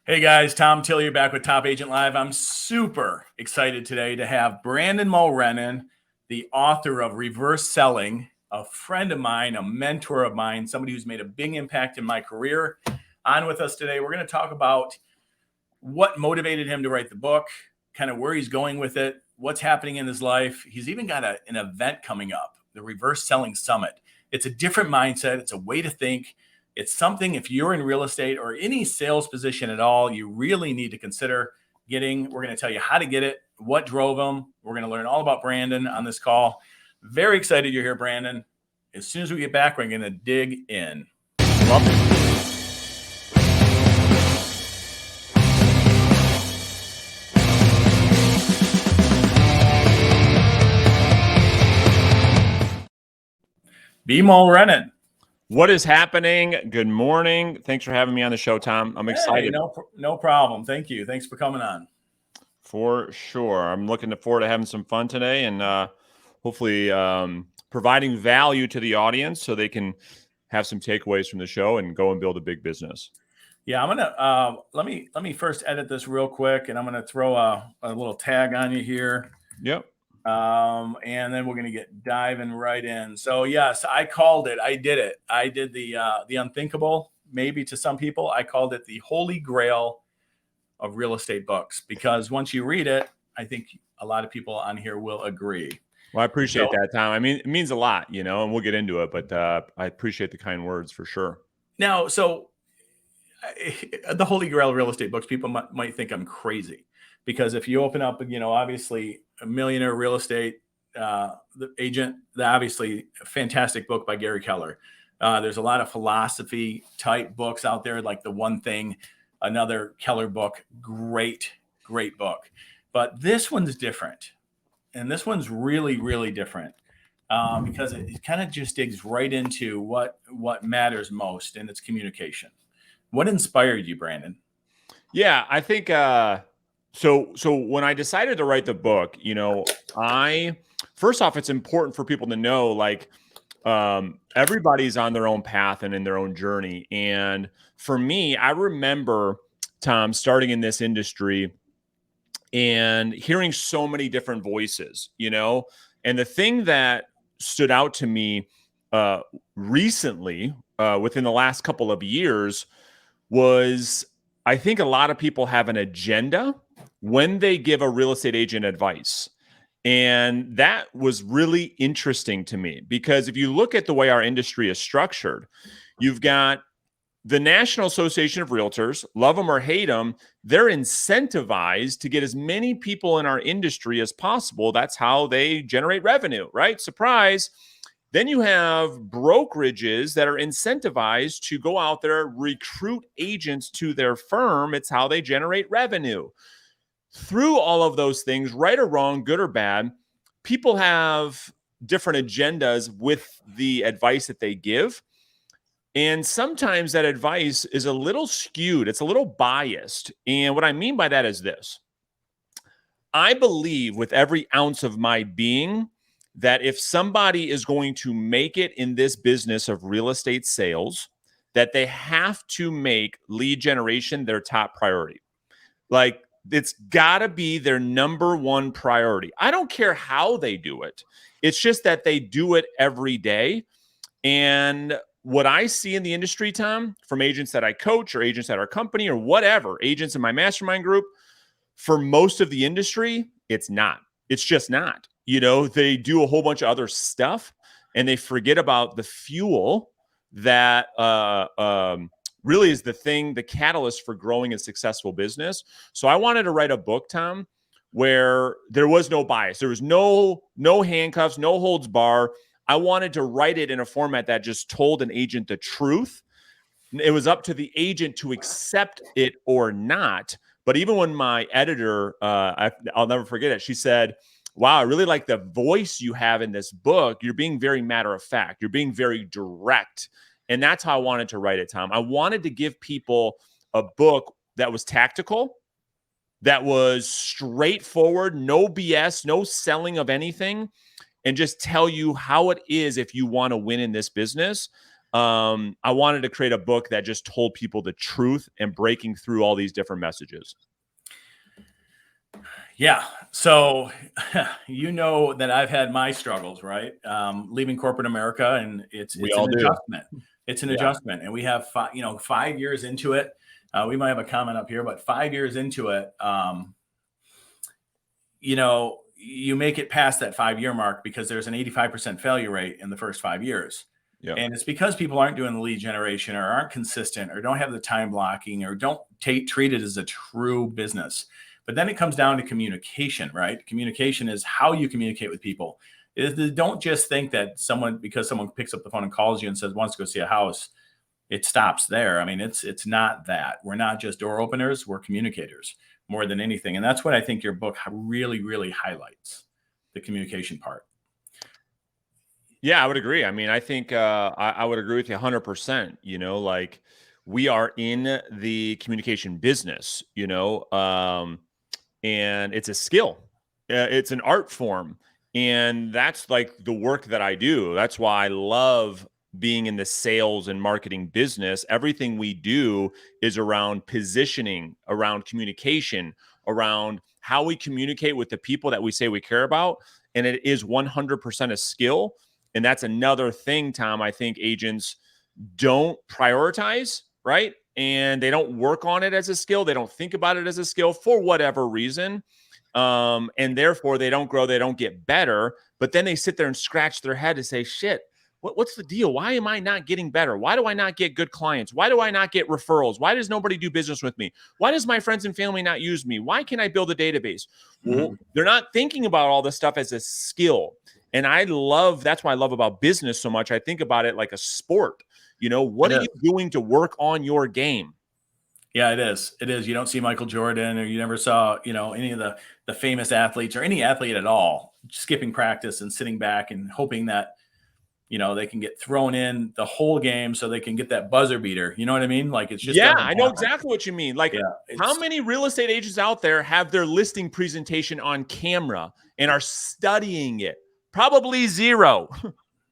Hey guys, Tom Tilley back with Top Agent Live. I'm super excited today to have Brandon Mulrenin, the author of Reverse Selling, a friend of mine, a mentor of mine, somebody who's made a big impact in my career, on with us today. We're going to talk about what motivated him to write the book, kind of where he's going with it, what's happening in his life. He's even got an event coming up, the Reverse Selling Summit. It's a different mindset. It's a way to think. It's something, if you're in real estate or any sales position at all, you really need to consider getting. We're going to tell you how to get it, what drove them. We're going to learn all about Brandon on this call. Very excited you're here, Brandon. As soon as we get back, we're going to dig in. Love it. B. Mulrenin. What is happening? Good morning. Thanks for having me on the show, Tom. I'm excited. Hey, no problem. Thank you. Thanks for coming on. For sure. I'm looking forward to having some fun today and hopefully providing value to the audience so they can have some takeaways from the show and go and build a big business. Yeah, I'm gonna let me first edit this real quick, and I'm gonna throw a little tag on you here. Yep. And then we're going to get diving right in. So yes, I called it. I did it. I did the unthinkable. Maybe to some people, I called it the holy grail of real estate books, because once you read it, I think a lot of people on here will agree. Well, I appreciate that, Tom. I mean, it means a lot, and we'll get into it, but I appreciate the kind words for sure. Now, so the holy grail of real estate books, people might think I'm crazy, because if you open up, obviously a Millionaire Real Estate, the Agent, obviously a fantastic book by Gary Keller. There's a lot of philosophy type books out there, like The One Thing, another Keller book, great book. But this one's different. And this one's really, really different because it kind of just digs right into what matters most, and it's communication. What inspired you, Brandon? Yeah, I think so when I decided to write the book, first off, it's important for people to know, like, everybody's on their own path and in their own journey. And for me, I remember, Tom, starting in this industry and hearing so many different voices, and the thing that stood out to me recently, within the last couple of years, was I think a lot of people have an agenda when they give a real estate agent advice. And that was really interesting to me, because if you look at the way our industry is structured, you've got the National Association of Realtors, love them or hate them, they're incentivized to get as many people in our industry as possible. That's how they generate revenue, right? Surprise. Then you have brokerages that are incentivized to go out there, recruit agents to their firm. It's how they generate revenue. Through all of those things, right or wrong, good or bad, people have different agendas with the advice that they give. And sometimes that advice is a little skewed. It's a little biased. And what I mean by that is this. I believe with every ounce of my being that if somebody is going to make it in this business of real estate sales, that they have to make lead generation their top priority. Like, it's got to be their number one priority. I don't care how they do it. It's just that they do it every day. And what I see in the industry, Tom, from agents that I coach or agents at our company or whatever, agents in my mastermind group, for most of the industry, it's not. It's just not. They do a whole bunch of other stuff and they forget about the fuel that really is the catalyst for growing a successful business. So I wanted to write a book, Tom, where there was no bias. There was no handcuffs, no holds bar. I wanted to write it in a format that just told an agent the truth. It was up to the agent to accept it or not. But even when my editor, I'll never forget it, she said, wow, I really like the voice you have in this book. You're being very matter of fact. You're being very direct. And that's how I wanted to write it, Tom. I wanted to give people a book that was tactical, that was straightforward, no BS, no selling of anything, and just tell you how it is if you want to win in this business. I wanted to create a book that just told people the truth and breaking through all these different messages. Yeah. So, you know that I've had my struggles, right? Leaving corporate America, and it's We an all do. adjustment. It's an Yeah. adjustment, and we have 5 years into it. We might have a comment up here, but 5 years into it, you make it past that 5 year mark because there's an 85% failure rate in the first 5 years. Yeah. And it's because people aren't doing the lead generation or aren't consistent or don't have the time blocking or don't treat it as a true business. But then it comes down to communication, right? Communication is how you communicate with people. Don't just think that because someone picks up the phone and calls you and says, wants to go see a house, it stops there. I mean, it's not that. We're not just door openers, we're communicators more than anything. And that's what I think your book really, really highlights, the communication part. Yeah, I would agree. I mean, I think I would agree with you 100%. Like we are in the communication business, and it's a skill. It's an art form. And that's like the work that I do. That's why I love being in the sales and marketing business. Everything we do is around positioning, around communication, around how we communicate with the people that we say we care about. And it is 100% a skill. And that's another thing, Tom, I think agents don't prioritize, right? And they don't work on it as a skill. They don't think about it as a skill for whatever reason. And therefore they don't grow, they don't get better. But then they sit there and scratch their head and say, shit, what's the deal? Why am I not getting better? Why do I not get good clients? Why do I not get referrals? Why does nobody do business with me? Why does my friends and family not use me? Why can't I build a database? Well, they're not thinking about all this stuff as a skill. And that's why I love about business so much. I think about it like a sport. What are you doing to work on your game? Yeah, it is. It is. You don't see Michael Jordan, or you never saw, any of the famous athletes or any athlete at all skipping practice and sitting back and hoping that, they can get thrown in the whole game so they can get that buzzer beater. You know what I mean? Like, it's just, I know exactly what you mean. Like, how many real estate agents out there have their listing presentation on camera and are studying it? Probably zero.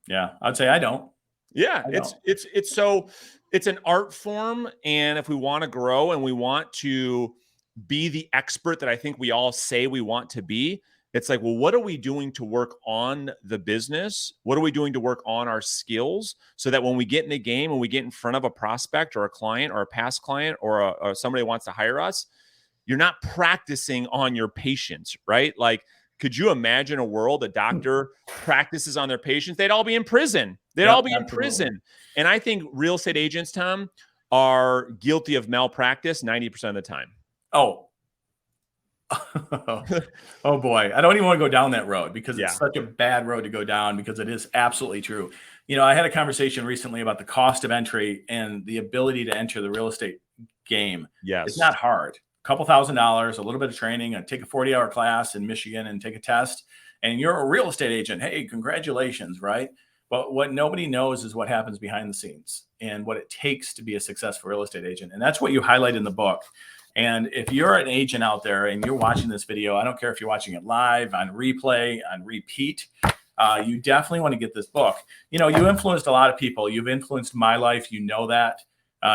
Yeah, I'd say I don't. Yeah, it's an art form. And if we want to grow and we want to be the expert that I think we all say we want to be, it's like, well, what are we doing to work on the business? What are we doing to work on our skills so that when we get in a game and we get in front of a prospect or a client or a past client or somebody who wants to hire us, you're not practicing on your patients, right? Like, could you imagine a world a doctor practices on their patients? They'd all be in prison. They'd all be in prison. And I think real estate agents, Tom, are guilty of malpractice 90% of the time. Oh. Oh boy. I don't even want to go down that road because it's such a bad road to go down, because it is absolutely true. I had a conversation recently about the cost of entry and the ability to enter the real estate game. Yes. It's not hard. A couple $1,000s, a little bit of training, and take a 40-hour class in Michigan and take a test, and you're a real estate agent. Hey, congratulations, right? But what nobody knows is what happens behind the scenes and what it takes to be a successful real estate agent. And that's what you highlight in the book. And if you're an agent out there and you're watching this video, I don't care if you're watching it live, on replay, on repeat, you definitely want to get this book. You influenced a lot of people. You've influenced my life. You know that.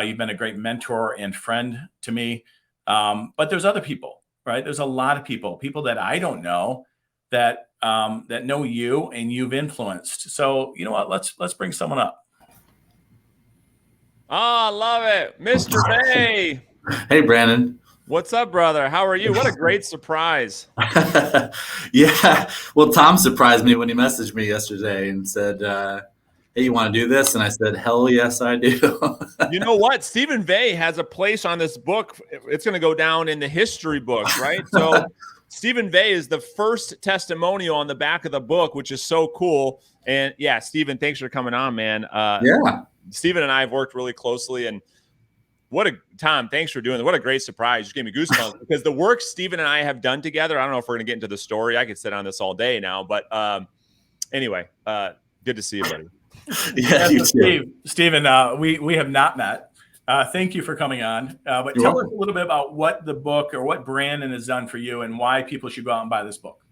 You've been a great mentor and friend to me. But there's other people, right? There's a lot of people that I don't know that know you and you've influenced. So you know what? Let's bring someone up. Oh, I love it. Mr. Bay. Hey, Brandon. What's up, brother? How are you? What a great surprise. Yeah. Well, Tom surprised me when he messaged me yesterday and said, hey, you want to do this? And I said, hell yes, I do. You know what? Stephen Vey has a place on this book. It's going to go down in the history books, right? So Stephen Vey is the first testimonial on the back of the book, which is so cool. And yeah, Stephen, thanks for coming on, man. Yeah. Stephen and I have worked really closely, and Tom, thanks for doing it. What a great surprise. You just gave me goosebumps because the work Stephen and I have done together, I don't know if we're going to get into the story. I could sit on this all day now, but anyway, good to see you, buddy. Yeah, you too. Stephen, we have not met. Thank you for coming on. But tell us a little bit about what the book or what Brandon has done for you and why people should go out and buy this book.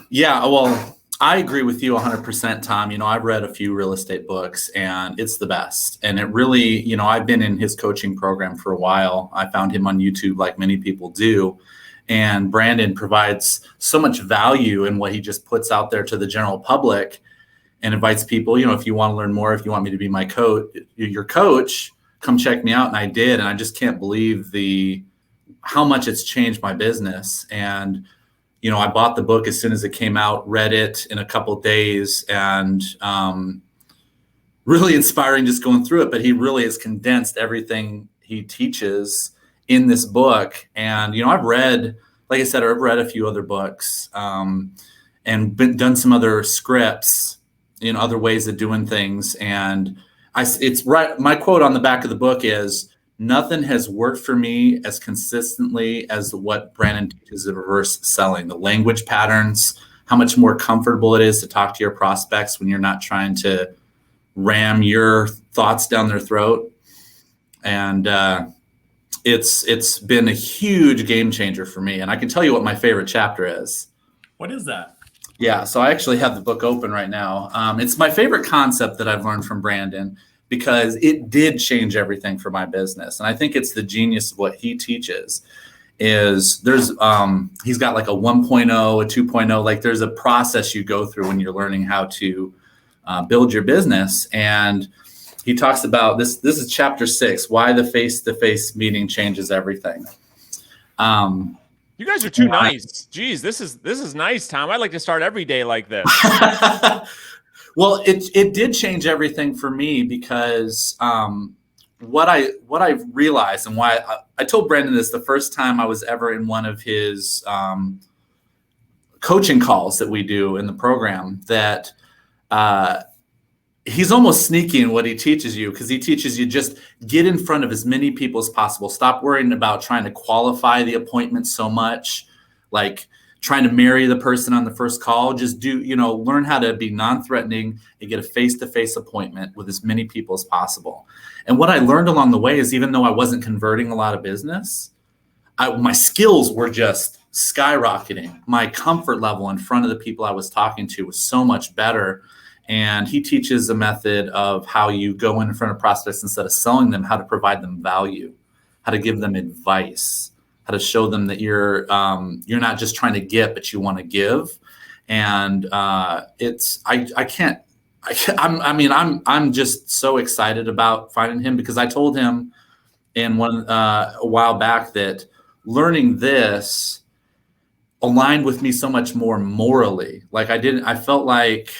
Yeah, well, I agree with you 100%, Tom. I've read a few real estate books and it's the best. And it really, I've been in his coaching program for a while. I found him on YouTube like many people do. And Brandon provides so much value in what he just puts out there to the general public and invites people, if you want to learn more, if you want me to be my coach, your coach, come check me out. And I did. And I just can't believe how much it's changed my business. And I bought the book as soon as it came out, read it in a couple of days, and really inspiring just going through it. But he really has condensed everything he teaches in this book. And, I've read, like I said, I've read a few other books and done some other scripts, other ways of doing things. And it's right. My quote on the back of the book is, "Nothing has worked for me as consistently as what Brandon teaches of reverse selling, the language patterns, how much more comfortable it is to talk to your prospects when you're not trying to ram your thoughts down their throat." And it's been a huge game changer for me. And I can tell you what my favorite chapter is. What is that? Yeah, so I actually have the book open right now. It's my favorite concept that I've learned from Brandon, because it did change everything for my business. And I think it's the genius of what he teaches is he's got like a 1.0, a 2.0, like there's a process you go through when you're learning how to build your business. And he talks about this is chapter 6, why the face-to-face meeting changes everything. You guys are too nice. Geez, this is nice, Tom. I'd like to start every day like this. Well, it did change everything for me, because what I realized, and why I told Brandon this the first time I was ever in one of his coaching calls that we do in the program, that he's almost sneaky in what he teaches you, because he teaches you just get in front of as many people as possible. Stop worrying about trying to qualify the appointment so much, like trying to marry the person on the first call. Just learn how to be non-threatening and get a face-to-face appointment with as many people as possible. And what I learned along the way is, even though I wasn't converting a lot of business, my skills were just skyrocketing. My comfort level in front of the people I was talking to was so much better. And he teaches a method of how you go in front of prospects instead of selling them, how to provide them value, how to give them advice, how to show them that you're not just trying to get, but you want to give. And I'm just so excited about finding him, because I told him a while back that learning this aligned with me so much more morally. Like I felt like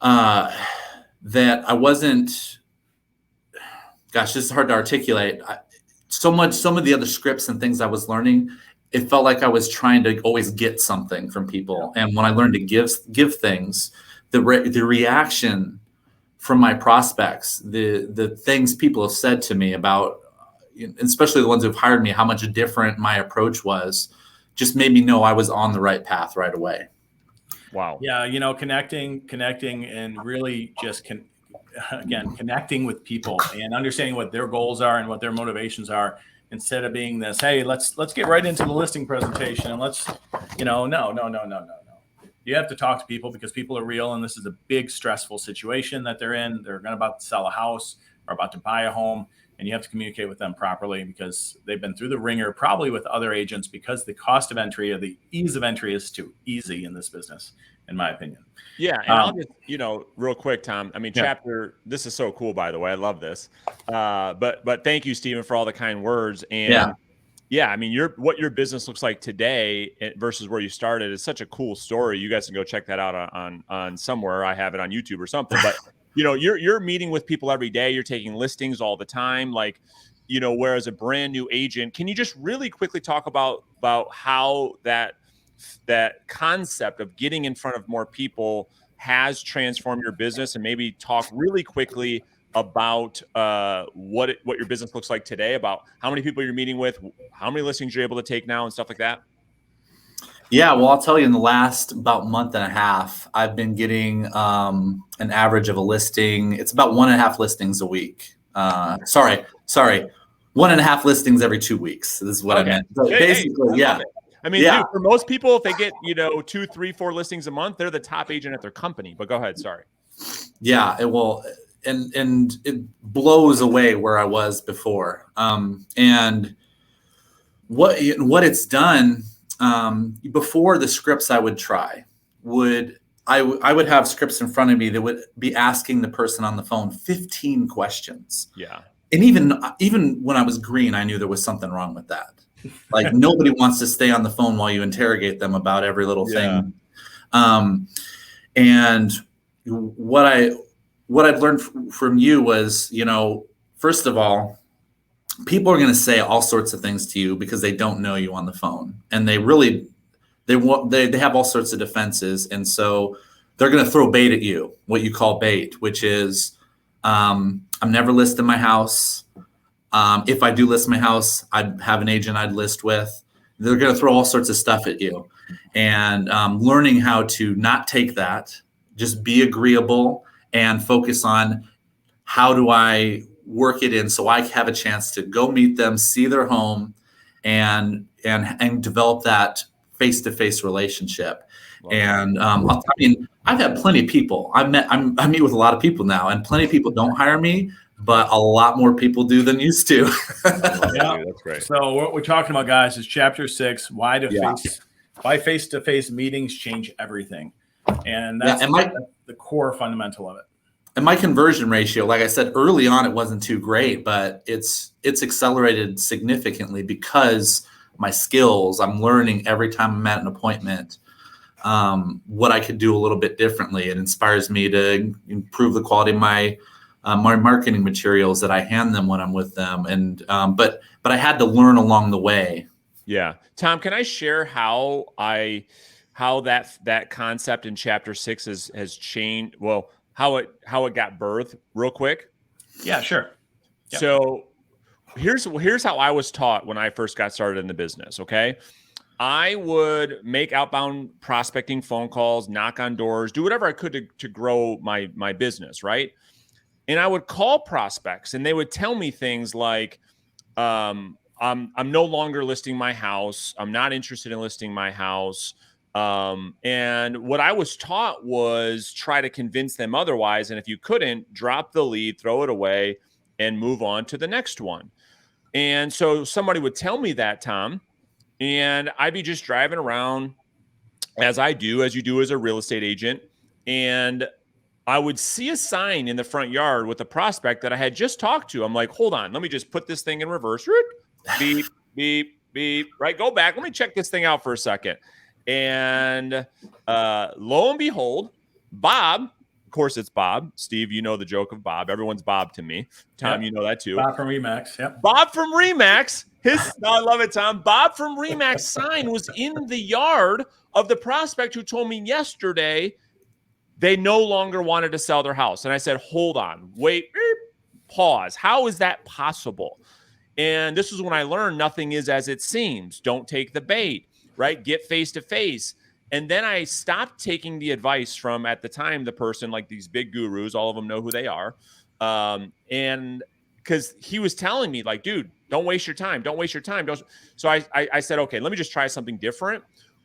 that I wasn't, gosh, this is hard to articulate. Some of the other scripts and things I was learning, it felt like I was trying to always get something from people. And when I learned to give things, the reaction from my prospects, the things people have said to me about, especially the ones who've hired me, how much different my approach was, just made me know I was on the right path right away. Wow. Yeah, connecting and really just connecting with people and understanding what their goals are and what their motivations are, instead of being this, hey, let's get right into the listing presentation and let's, no. You have to talk to people, because people are real, and this is a big stressful situation that they're in. They're about to sell a house or about to buy a home, and you have to communicate with them properly, because they've been through the ringer probably with other agents, because the cost of entry or the ease of entry is too easy in this business, in my opinion. Yeah. And I'll just, real quick, Tom, Yeah. this is so cool, by the way. I love this. But thank you, Stephen, for all the kind words. And yeah, what your business looks like today versus where you started is such a cool story. You guys can go check that out on somewhere. I have it on YouTube or something, but you're meeting with people every day. You're taking listings all the time. Like, whereas a brand new agent, can you just really quickly talk about how that concept of getting in front of more people has transformed your business, and maybe talk really quickly about what your business looks like today, about how many people you're meeting with, how many listings you're able to take now, and stuff like that? Yeah, well, I'll tell you, in the last about month and a half, I've been getting an average of a listing. It's about 1.5 listings a week. Sorry. 1.5 listings every 2 weeks. This is what I meant. So basically, yeah. I mean, Yeah. dude, for most people, if they get, 2, 3, 4 listings a month, they're the top agent at their company. But go ahead. Sorry. Yeah, it will, and it blows away where I was before. And what it's done, before, the scripts I would try I would have scripts in front of me that would be asking the person on the phone 15 questions. Yeah. And even when I was green, I knew there was something wrong with that. Like, nobody wants to stay on the phone while you interrogate them about every little thing. And what I'd learned from you was, first of all, people are going to say all sorts of things to you because they don't know you on the phone, and they have all sorts of defenses, and so they're going to throw bait at you, what you call bait, which is, I'm never listing my house. If I do list my house, I'd have an agent I'd list with. They're going to throw all sorts of stuff at you, and learning how to not take that, just be agreeable and focus on how do I work it in so I have a chance to go meet them, see their home, and develop that face-to-face relationship. And I've had plenty of people. I meet with a lot of people now, and plenty of people don't hire me, but a lot more people do than used to. Yeah, that's great. So what we're talking about, guys, is chapter 6. Why face-to-face meetings change everything, and that's the core fundamental of it. And my conversion ratio, like I said early on, it wasn't too great, but it's accelerated significantly because my skills. I'm learning every time I'm at an appointment what I could do a little bit differently. It inspires me to improve the quality of my marketing materials that I hand them when I'm with them. And but I had to learn along the way. Yeah, Tom, can I share how that concept in chapter 6 has changed? Well, how it got birthed real quick. Yeah, sure. Yep. So here's how I was taught when I first got started in the business. Okay. I would make outbound prospecting phone calls, knock on doors, do whatever I could to grow my business. Right. And I would call prospects and they would tell me things like, I'm no longer listing my house. I'm not interested in listing my house. And what I was taught was try to convince them otherwise. And if you couldn't, drop the lead, throw it away, and move on to the next one. And so somebody would tell me that, Tom, and I'd be just driving around as you do as a real estate agent. And I would see a sign in the front yard with a prospect that I had just talked to. I'm like, hold on, let me just put this thing in reverse. Beep, beep, beep, right? Go back. Let me check this thing out for a second. And lo and behold, Bob, of course it's Bob. Steve, you know the joke of Bob. Everyone's Bob to me. Tom, you know that too. Bob from Remax. Yep. Bob from Remax. I love it, Tom. Bob from Remax sign was in the yard of the prospect who told me yesterday they no longer wanted to sell their house. And I said, hold on, wait, pause. How is that possible? And this is when I learned nothing is as it seems. Don't take the bait. Right? Get face to face. And then I stopped taking the advice from, at the time, the person, like these big gurus, all of them know who they are. And because he was telling me like, dude, don't waste your time. Don't waste your time. So I said, okay, let me just try something different.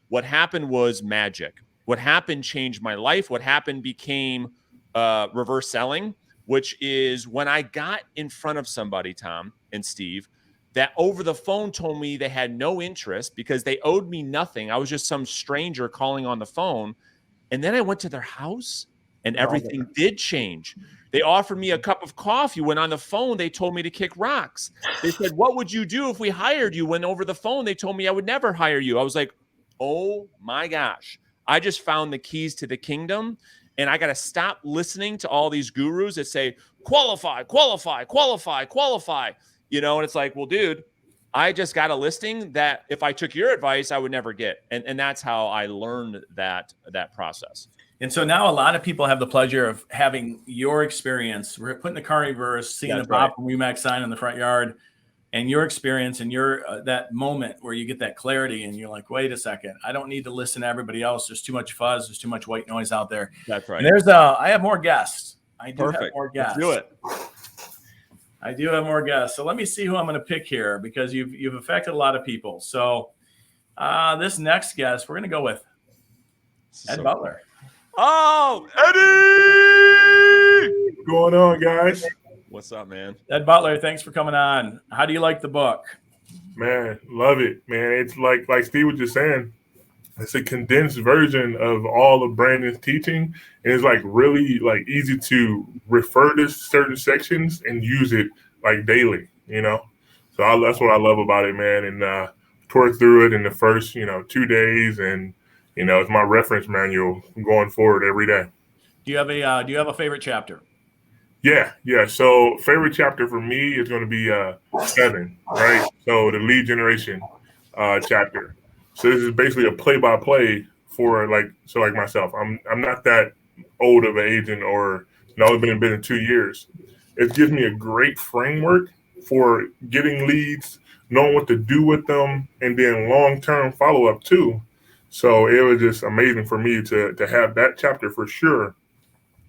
What happened was magic. What happened changed my life. What happened became reverse selling, which is when I got in front of somebody, Tom and Steve, that over the phone told me they had no interest because they owed me nothing. I was just some stranger calling on the phone. And then I went to their house and everything did change. They offered me a cup of coffee. When on the phone, they told me to kick rocks. They said, what would you do if we hired you? When over the phone, they told me I would never hire you. I was like, oh my gosh, I just found the keys to the kingdom. And I got to stop listening to all these gurus that say, qualify, qualify, qualify, qualify. And it's like, well, dude, I just got a listing that if I took your advice, I would never get. And that's how I learned that process. And so now a lot of people have the pleasure of having your experience. We're putting the car in reverse, seeing the Bob from Remax sign in the front yard, and your experience and your that moment where you get that clarity and you're like, wait a second, I don't need to listen to everybody else. There's too much fuzz. There's too much white noise out there. That's right. And I have more guests. I do have more guests. Let's do it. I do have more guests. So let me see who I'm going to pick here because you've affected a lot of people. So This next guest, we're going to go with Ed Butler. Oh, Eddie! What's going on, guys? What's up, man? Ed Butler, thanks for coming on. How do you like the book? Man, love it, man. It's like Steve was just saying, it's a condensed version of all of Brandon's teaching. And it's like really like easy to refer to certain sections and use it like daily, you know? So that's what I love about it, man. And tore through it in the first, 2 days. And, it's my reference manual going forward every day. Do you have a favorite chapter? Yeah. So favorite chapter for me is going to be 7, right? So the lead generation chapter. So this is basically a play-by-play for like myself. I'm not that old of an agent, or only been in business 2 years. It gives me a great framework for getting leads, knowing what to do with them, and then long-term follow-up too. So it was just amazing for me to have that chapter for sure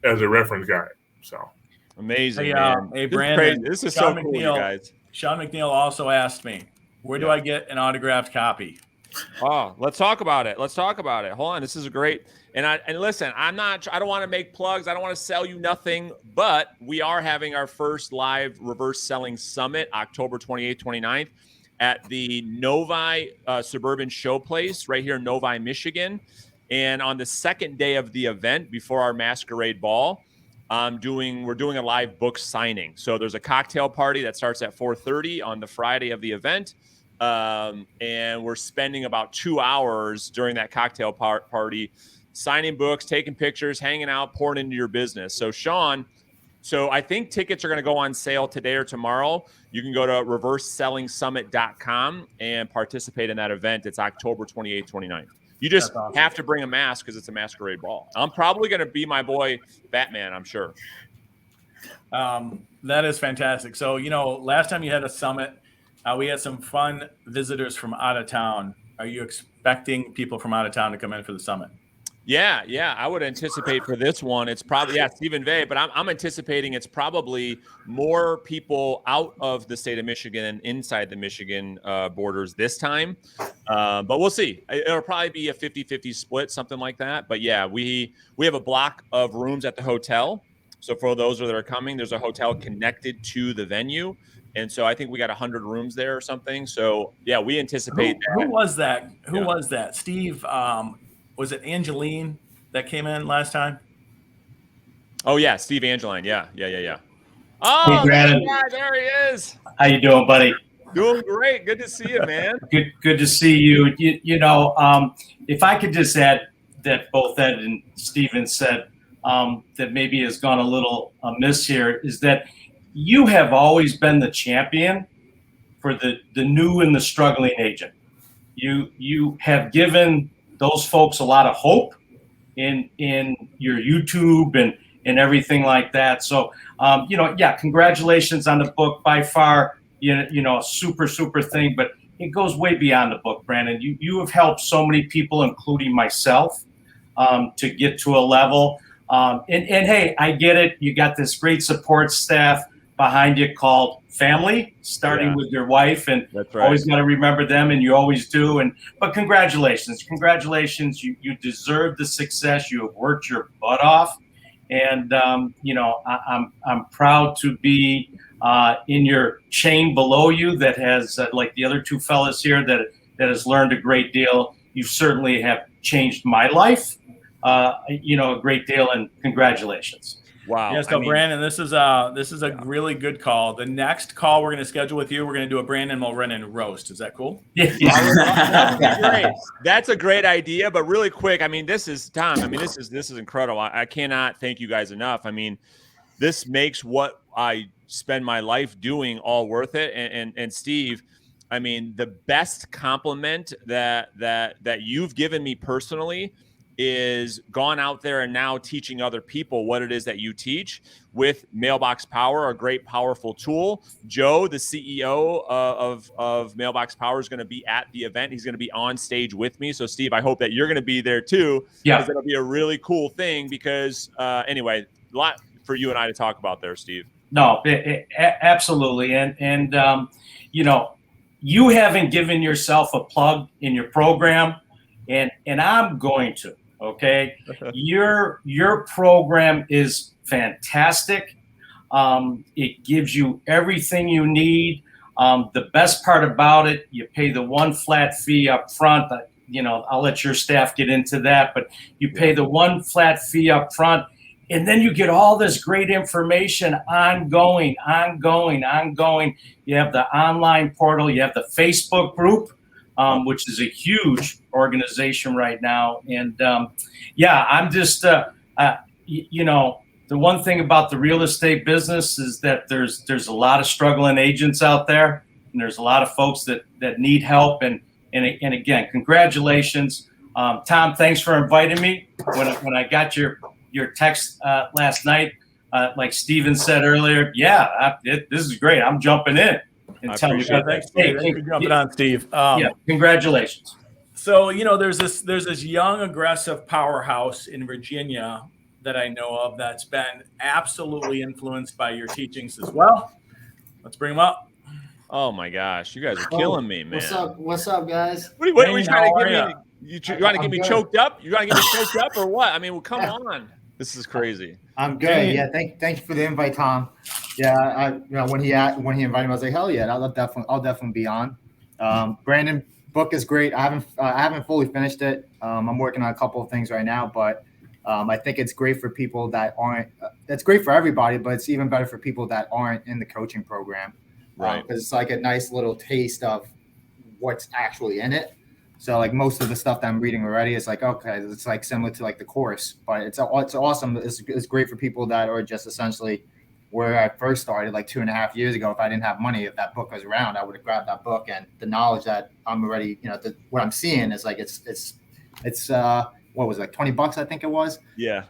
as a reference guide. So amazing, man. Hey, Brandon, this is so cool, you guys. Sean McNeil also asked me, where do I get an autographed copy? Oh, let's talk about it. Hold on. This is a great, and listen, I don't want to make plugs. I don't want to sell you nothing, but we are having our first live reverse selling summit, October 28th, 29th at the Novi Suburban Showplace right here in Novi, Michigan. And on the second day of the event, before our masquerade ball, we're doing a live book signing. So there's a cocktail party that starts at 4:30 on the Friday of the event. And we're spending about 2 hours during that cocktail party, signing books, taking pictures, hanging out, pouring into your business. So Sean, I think tickets are going to go on sale today or tomorrow. You can go to reverseselling.summit.com and participate in that event. It's October 28th, 29th. You just have to bring a mask because it's a masquerade ball. I'm probably going to be my boy Batman, I'm sure. That is fantastic. So, last time you had a summit, we had some fun visitors from out of town. Are you expecting people from out of town to come in for the summit? Yeah. I would anticipate for this one, it's probably, Stephen Vey, but I'm anticipating it's probably more people out of the state of Michigan and inside the Michigan borders this time. But we'll see. It'll probably be a 50-50 split, something like that. But yeah, we have a block of rooms at the hotel. So for those that are coming, there's a hotel connected to the venue. And so I think we got 100 rooms there or something. So yeah, we anticipate that. Who was that? Who was that? Steve, was it Angeline that came in last time? Oh yeah, Steve Angeline. Yeah. Oh, hey, Brandon. There he is. How you doing, buddy? Doing great. Good to see you, man. Good to see you. If I could just add that both Ed and Steven said that maybe has gone a little amiss here is that you have always been the champion for the new and the struggling agent. You have given those folks a lot of hope in your YouTube and everything like that. So, congratulations on the book. By far, a super thing, but it goes way beyond the book, Brandon. You have helped so many people, including myself, to get to a level. And hey, I get it. You got this great support staff behind you called family, starting with your wife, and that's right. Always got to remember them, and you always do. But congratulations. You deserve the success. You have worked your butt off, and I'm proud to be in your chain below you that has, like the other two fellas here, that has learned a great deal. You certainly have changed my life, a great deal, and congratulations. Wow. Yeah, so Brandon, this is a really good call. The next call we're going to schedule with you, we're going to do a Brandon Mulrenin roast. Is that cool? Yeah. Great. That's a great idea, but really quick, this is Tom. This is incredible. I cannot thank you guys enough. This makes what I spend my life doing all worth it. And Steve, the best compliment that you've given me personally is gone out there and now teaching other people what it is that you teach with Mailbox Power, a great, powerful tool. Joe, the CEO of Mailbox Power, is going to be at the event. He's going to be on stage with me. So, Steve, I hope that you're going to be there too. Yeah. Because it'll be a really cool thing because, anyway, a lot for you and I to talk about there, Steve. No, absolutely. And you haven't given yourself a plug in your program, and I'm going to. Okay, your program is fantastic. It gives you everything you need. The best part about it, you pay the one flat fee up front. I'll let your staff get into that, but you pay the one flat fee up front, and then you get all this great information ongoing. You have the online portal, you have the Facebook group, which is a huge organization right now. And I'm just, the one thing about the real estate business is that there's a lot of struggling agents out there, and there's a lot of folks that need help. And again, congratulations, Tom. Thanks for inviting me. When I got your text last night, like Steven said earlier, this is great. I'm jumping in and telling you. Thanks for jumping on, Steve. Congratulations. So there's this young aggressive powerhouse in Virginia that I know of that's been absolutely influenced by your teachings as well. Let's bring him up. Oh my gosh, you guys are killing me, man. What's up, guys? What are we trying to get me? You want to get me choked up? You want to get me choked up or what? I mean, well, come on. This is crazy. I'm good. Yeah, thank you for the invite, Tom. Yeah, when he invited me, I was like, hell yeah, I'll definitely be on. Brandon, book is great. I haven't fully finished it. I'm working on a couple of things right now, but I think it's great for people that aren't. It's great for everybody, but it's even better for people that aren't in the coaching program, right? Because it's like a nice little taste of what's actually in it. So like most of the stuff that I'm reading already is like, okay, it's like similar to like the course, but it's awesome. It's great for people that are just essentially where I first started like 2.5 years ago. If I didn't have money, if that book was around, I would have grabbed that book, and the knowledge that I'm already, what I'm seeing is like, it's what was it, like $20, I think it was. Yeah.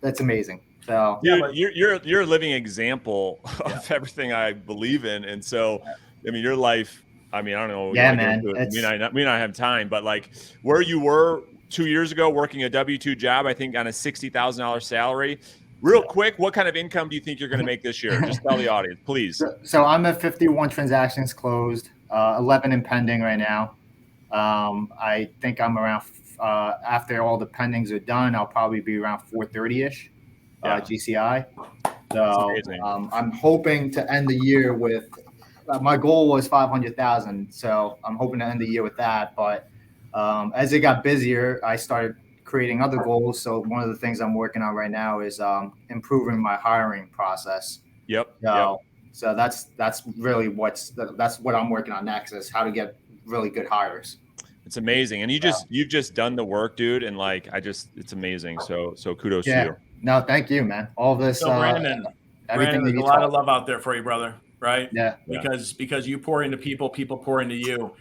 That's amazing. So dude, you're a living example of everything I believe in. And so, I mean, your life, I mean, I don't know. Yeah, man. We not have time, but like where you were 2 years ago working a W-2 job, I think on a $60,000 salary. Real quick, what kind of income do you think you're going to make this year? Just tell the audience, please. So I'm at 51 transactions closed, 11 in pending right now. I think I'm around, after all the pendings are done, I'll probably be around 430-ish GCI. So I'm hoping to end the year with, my goal was 500,000. So I'm hoping to end the year with that. But as it got busier, I started creating other goals. So one of the things I'm working on right now is improving my hiring process. Yep. So that's really that's what I'm working on next, is how to get really good hires. It's amazing. And you've just done the work, dude. And like, it's amazing. So kudos to you. No, thank you, man. All this, Brandon, there's a lot of love out there for you, brother. Right? Yeah. Because you pour into people pour into you.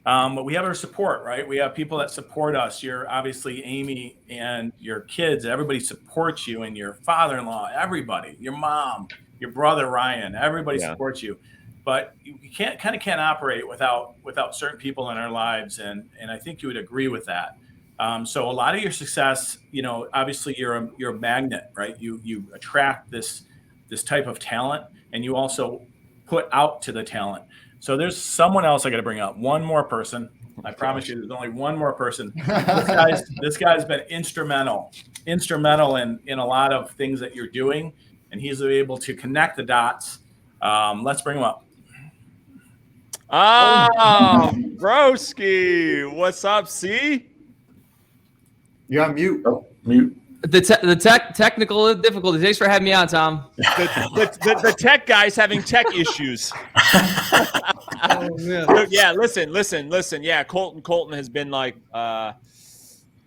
But we have our support, right? We have people that support us. You're obviously Amy and your kids. Everybody supports you, and your father-in-law, everybody, your mom, your brother Ryan, everybody supports you. But you can't operate without certain people in our lives, and I think you would agree with that. So a lot of your success, obviously you're a magnet, right? You attract this type of talent, and you also put out to the talent. So there's someone else I got to bring up. One more person. I promise you, there's only one more person. This guy's been instrumental in a lot of things that you're doing, and he's able to connect the dots. Let's bring him up. Oh, broski, what's up? See, you're on mute. Oh, mute. The technical difficulties. Thanks for having me on, Tom. The tech guy's having tech issues. Oh, man. Yeah, listen. Yeah, Colton has been like,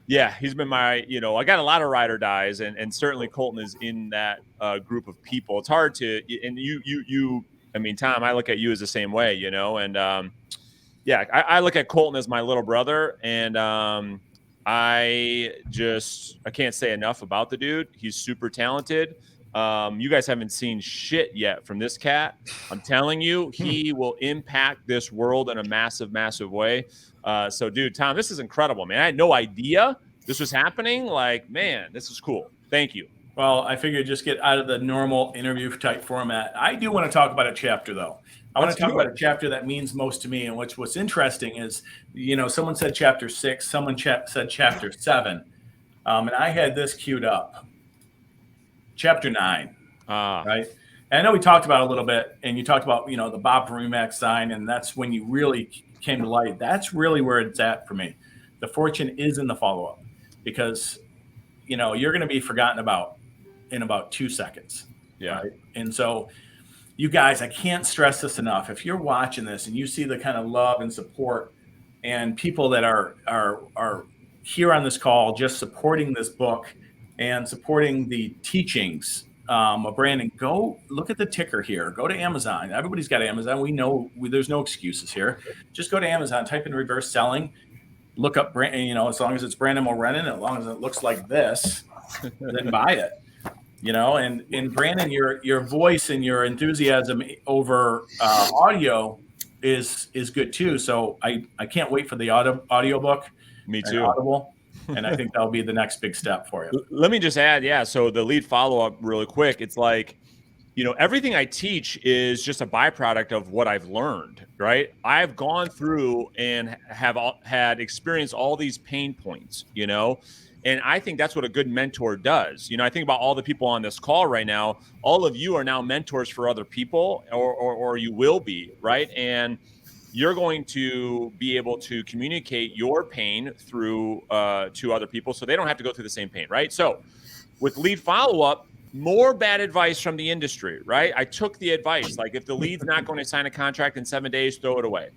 he's been my, I got a lot of ride or dies, and certainly Colton is in that group of people. It's hard to, and you. I mean, Tom, I look at you as the same way, and I look at Colton as my little brother, and I can't say enough about the dude. He's super talented. You guys haven't seen shit yet from this cat. I'm telling you, he will impact this world in a massive, massive way. So, dude, Tom, this is incredible, man. I had no idea this was happening. Like, man, this is cool. Thank you. Well, I figured just get out of the normal interview type format. I do want to talk about a chapter, though. I want Let's to talk do about it. a chapter that means most to me. And what's interesting is, someone said chapter 6, someone said chapter 7. And I had this queued up. Chapter 9, right? And I know we talked about it a little bit, and you talked about, the Bob Rumack sign, and that's when you really came to light. That's really where it's at for me. The fortune is in the follow-up, because, you're going to be forgotten about in about 2 seconds. Yeah. Right? And so, you guys, I can't stress this enough. If you're watching this and you see the kind of love and support and people that are here on this call just supporting this book and supporting the teachings of Brandon, go look at the ticker here. Go to Amazon. Everybody's got Amazon. We know there's no excuses here. Just go to Amazon, type in reverse selling, look up, as long as it's Brandon Mulrenin, as long as it looks like this, then buy it. And Brandon, your voice and your enthusiasm over audio is good too. So I can't wait for the audio book. Me too. Audible, and I think that'll be the next big step for you. Let me just add, yeah. So the lead follow-up really quick. It's like, everything I teach is just a byproduct of what I've learned, right? I've gone through and have had experienced all these pain points, and I think that's what a good mentor does. I think about all the people on this call right now. All of you are now mentors for other people, or you will be, right? And you're going to be able to communicate your pain through to other people, so they don't have to go through the same pain, right? So with lead follow-up, more bad advice from the industry, right? I took the advice, like if the lead's not going to sign a contract in 7 days, throw it away.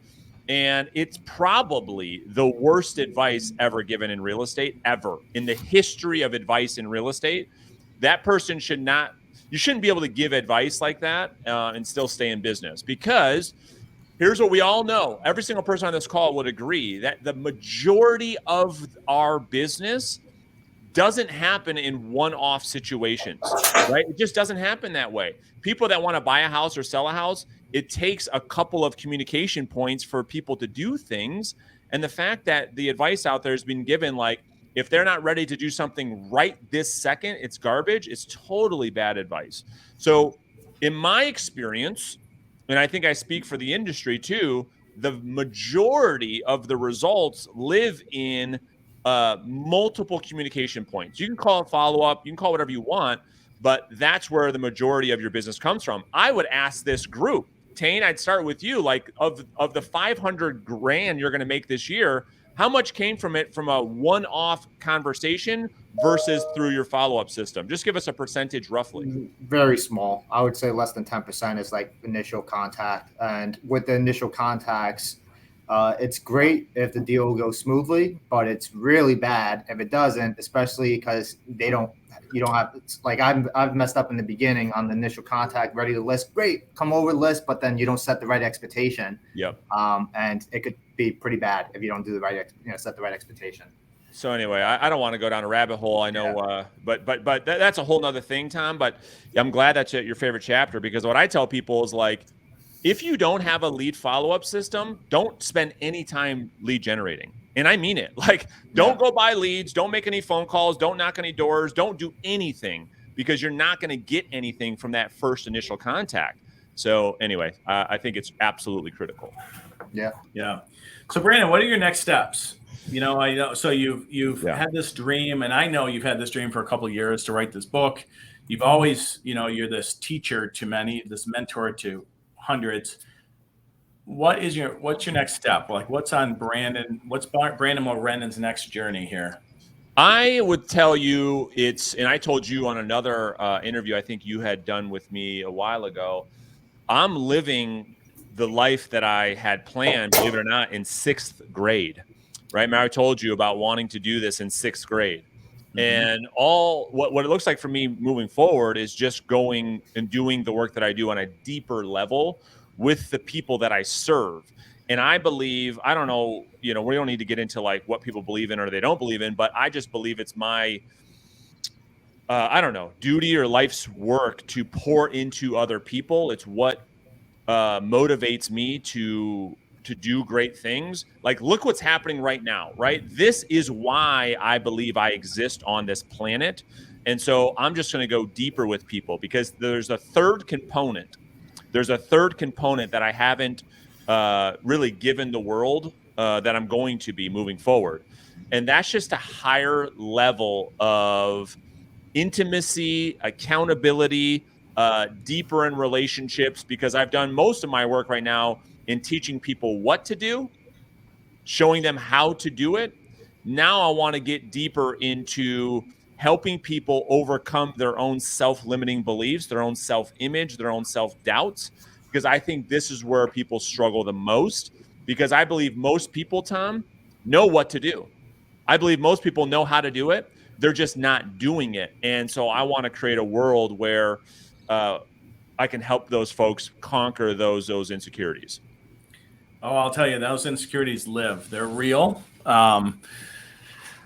And it's probably the worst advice ever given in real estate, ever in the history of advice in real estate. That person you shouldn't be able to give advice like that and still stay in business, because here's what we all know. Every single person on this call would agree that the majority of our business doesn't happen in one-off situations, right? It just doesn't happen that way. People that want to buy a house or sell a house, it takes a couple of communication points for people to do things. And the fact that the advice out there has been given, like, if they're not ready to do something right this second, it's garbage. It's totally bad advice. So in my experience, and I think I speak for the industry too, the majority of the results live in multiple communication points. You can call it follow-up, you can call it whatever you want, but that's where the majority of your business comes from. I would ask this group, Tane, I'd start with you, like of the $500,000 you're going to make this year, how much came from it from a one-off conversation versus through your follow-up system? Just give us a percentage roughly. Very small. I would say less than 10% is like initial contact. And with the initial contacts, it's great if the deal goes smoothly, but it's really bad if it doesn't, especially because you don't have, it's like I've messed up in the beginning on the initial contact, ready to list, great, come over list, but then you don't set the right expectation. Yep. And it could be pretty bad if you don't do the right, set the right expectation. So anyway, I don't want to go down a rabbit hole. I know, but that's a whole nother thing, Tom. But I'm glad that's your favorite chapter, because what I tell people is, like, if you don't have a lead follow-up system, don't spend any time lead generating. And I mean it. Like, don't go buy leads, don't make any phone calls, don't knock any doors, don't do anything, because you're not going to get anything from that first initial contact. So anyway, I think it's absolutely critical. Yeah. So Brandon, what are your next steps? I know. So you've had this dream, and I know you've had this dream for a couple of years to write this book. You've always, you're this teacher to many, this mentor to hundreds. What's your next step? Like, what's on Brandon? What's Brandon Mulrenin's next journey here? I would tell you and I told you on another interview I think you had done with me a while ago, I'm living the life that I had planned, believe it or not, in 6th grade, right? I told you about wanting to do this in 6th grade. Mm-hmm. And what it looks like for me moving forward is just going and doing the work that I do on a deeper level with the people that I serve. And I believe, I don't know, we don't need to get into like what people believe in or they don't believe in, but I just believe it's my, duty or life's work to pour into other people. It's what motivates me to do great things. Like, look what's happening right now, right? This is why I believe I exist on this planet. And so I'm just going to go deeper with people, because there's a third component there's a third component that I haven't really given the world that I'm going to be moving forward. And that's just a higher level of intimacy, accountability, deeper in relationships, because I've done most of my work right now in teaching people what to do, showing them how to do it. Now I want to get deeper into helping people overcome their own self-limiting beliefs, their own self-image, their own self-doubts, because I think this is where people struggle the most, because I believe most people, Tom, know what to do. I believe most people know how to do it. They're just not doing it. And so I want to create a world where I can help those folks conquer those insecurities. Oh, I'll tell you, those insecurities live. They're real.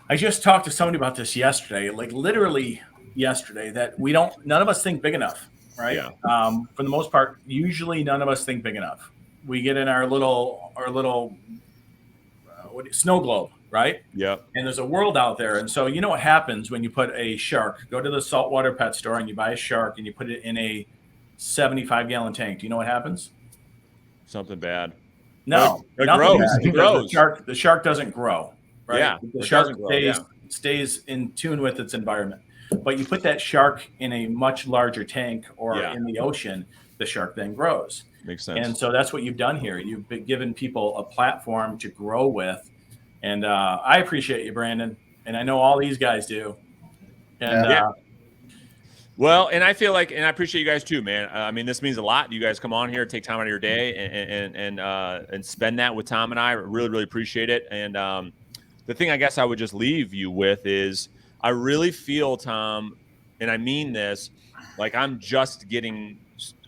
I just talked to somebody about this yesterday, like literally yesterday, that none of us think big enough, right? Yeah. For the most part, usually none of us think big enough. We get in our little snow globe, right? Yeah. And there's a world out there. And so you know what happens when you put a shark, go to the saltwater pet store and you buy a shark and you put it in a 75-gallon tank. Do you know what happens? Something bad. No, it nothing grows. bad, It because grows. the shark doesn't grow, right? Yeah, The it shark doesn't grow, stays in tune with its environment. But you put that shark in a much larger tank or in the ocean, the shark then grows. Makes sense. And so that's what you've done here. You've been given people a platform to grow with. And I appreciate you, Brandon. And I know all these guys do. And well, and I feel like, and I appreciate you guys too, man. I mean, this means a lot. You guys come on here, take time out of your day, and spend that with Tom and I. Really, really appreciate it. And the thing I guess I would just leave you with is, I really feel, Tom, and I mean this, like I'm just getting.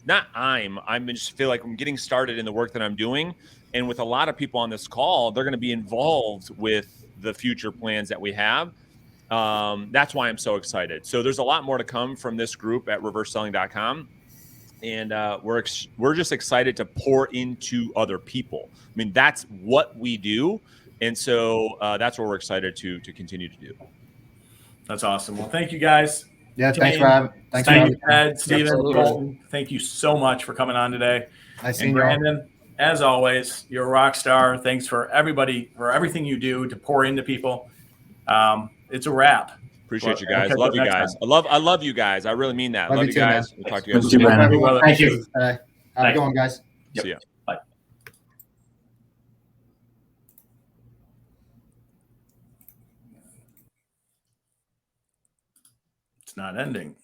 I just feel like I'm getting started in the work that I'm doing. And with a lot of people on this call, they're going to be involved with the future plans that we have. That's why I'm so excited. So there's a lot more to come from this group at reverseselling.com. And we're just excited to pour into other people. I mean, that's what we do. And so that's what we're excited to continue to do. That's awesome. Well, thank you guys. Yeah, Jane, thanks for having. Thanks for thank having. you, Ed, Steven, Absolutely. Colton. Thank you so much for coming on today. Nice And seeing you all. Brandon, as always, you're a rock star. Thanks for everybody, for everything you do to pour into people. It's a wrap. Appreciate you We'll guys. catch Love up you next guys. time. I love you guys. I really mean that. Love Love you you too, guys. man. We'll talk to you guys Thank soon. you, Brandon. Everyone. Thank you. Have a good one, guys. Yep. See ya. Bye. It's not ending.